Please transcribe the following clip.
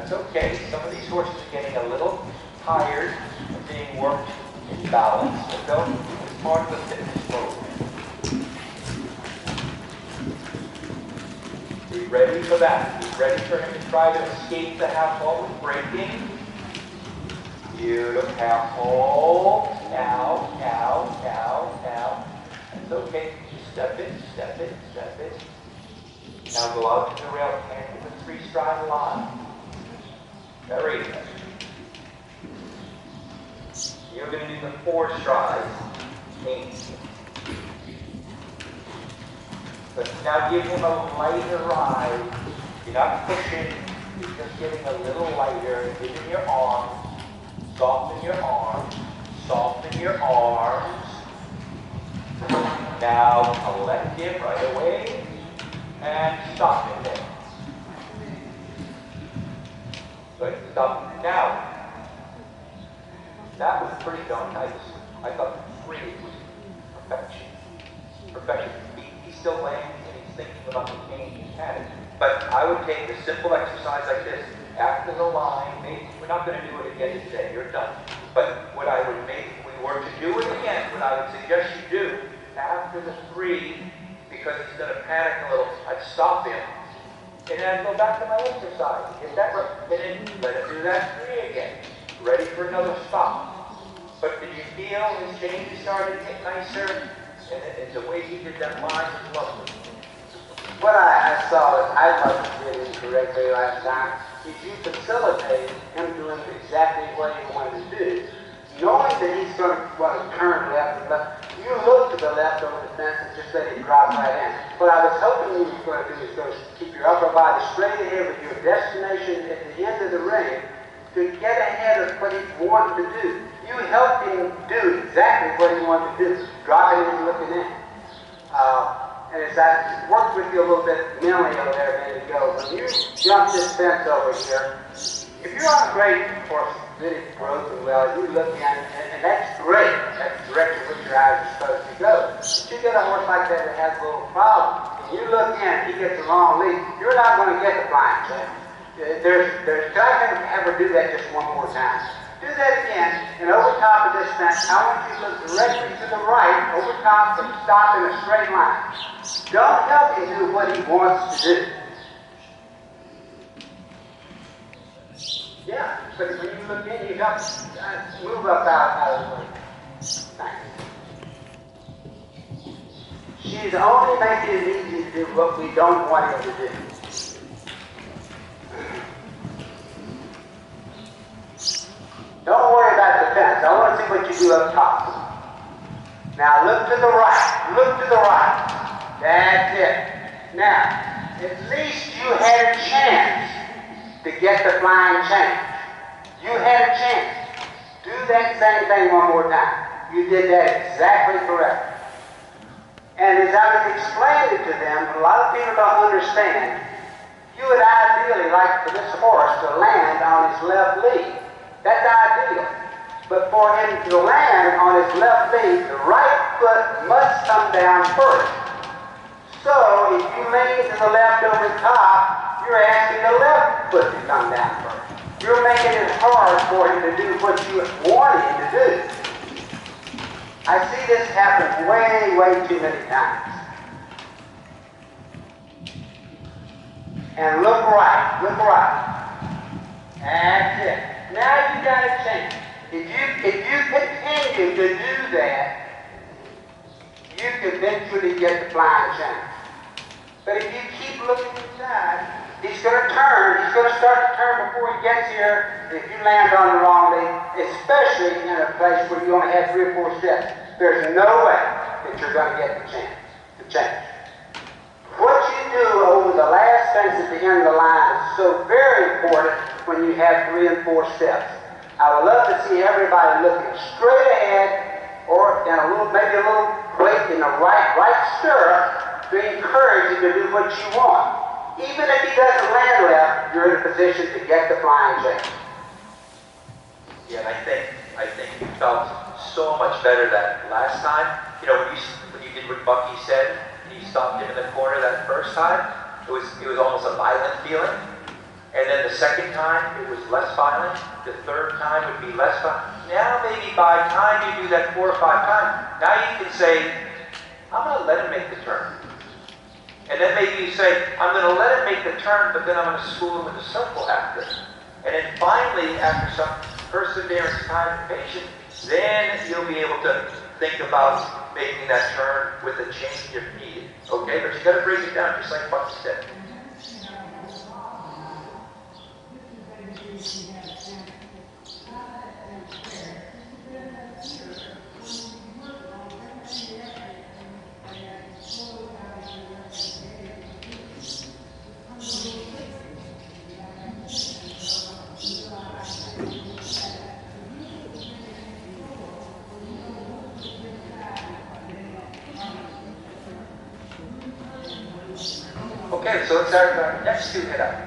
That's okay. Some of these horses are getting a little tired of being worked in balance. So it's part of the fitness program. Be ready for that. Be ready for him to try to escape the half hold with braking. Beautiful half hold. Now, now, now, now. That's okay. Just step it, step it, step it. Now go out to the rail can with a 3-stride line. Very good. You're going to do the 4 strides. 8. But now give him a lighter ride. You're not pushing. You're just getting a little lighter. Give him your arms. Soften your arms. Soften your arms. Now collect him right away. And stop him there. Good. Stop. Now. That was pretty darn nice. I thought the 3 was perfection. Perfection. He's still laying and he's thinking about the change he's had. But I would take a simple exercise like this. After the line, maybe we're not going to do it again today. You're done. But what I would make, if we were to do it again, what I would suggest you do, after the 3, because he's going to panic a little, I'd stop him. And then I'd go back to my exercise. Get that right. And then let him do that 3 again. Ready for another stop. But did you feel his changes started to get nicer? And the way he did that line was lovely. What I saw is I must have did incorrectly last time. Is you facilitate him doing exactly what he wanted to do. Knowing that he's going to turn left and left, you look to the left over the fence and just let him drop right in. What I was hoping you were going to do is go keep your upper body straight ahead with your destination at the end of the ring to get ahead of what he's wanting to do. You helped him do exactly what he wanted to do, dropping in and looking in. And as I worked with you a little bit mentally over there a minute ago, when you jump this fence over here, if you're on a great horse, really broken well, you look in, and that's great. That's the direction in which your eyes are supposed to go. But you get a horse like that that has a little problem, and you look in, he gets the wrong lead, you're not going to get the flying check. Can I have her do that just one more time? Do that again, and over top of this fence, I want you to look directly to the right, over top, and stop in a straight line. Don't help him do what he wants to do. Yeah, but when you look in, you help move up out of the way. Thank you. She's only making it easy to do what we don't want him to do. Don't worry about the fence. I want to see what you do up top. Now look to the right. Look to the right. That's it. Now, at least you had a chance to get the flying change. You had a chance. Do that same thing one more time. You did that exactly correct. And as I was explaining to them, a lot of people don't understand. You would ideally like for this horse to land on his left lead. That's ideal. But for him to land on his left lead, the right foot must come down first. So if you lean to the left over the top, you're asking the left foot to come down first. You're making it hard for him to do what you want him to do. I see this happen way, way too many times. And look right, look right. That's it. Now you got to change. If you continue to do that, you can eventually get the flying change. But if you keep looking inside, he's going to turn. He's going to start to turn before he gets here. If you land on the wrong lead, especially in a place where you only have 3 or 4 steps, there's no way that you're going to get the change. What you do over the last fence at the end of the line is so very important when you have 3 and 4 steps. I would love to see everybody looking straight ahead or in maybe a little weight in the right stirrup to encourage you to do what you want. Even if he doesn't land left, you're in a position to get the flying change. Yeah, and I think you felt so much better that last time. You know, when you did what Bucky said, and you stopped him in the corner that first time, it was almost a violent feeling. And then the second time, it was less violent. The third time would be less violent. Now, maybe by the time you do that 4 or 5 times, now you can say, I'm going to let him make the turn. And then maybe you say, I'm going to let him make the turn, but then I'm going to school him in the circle after. And then finally, after some perseverance, time, and patience, then you'll be able to think about making that turn with a change if needed. Okay? But you got to break it down, just like Bucky said. Okay, so let's start our next two hit up.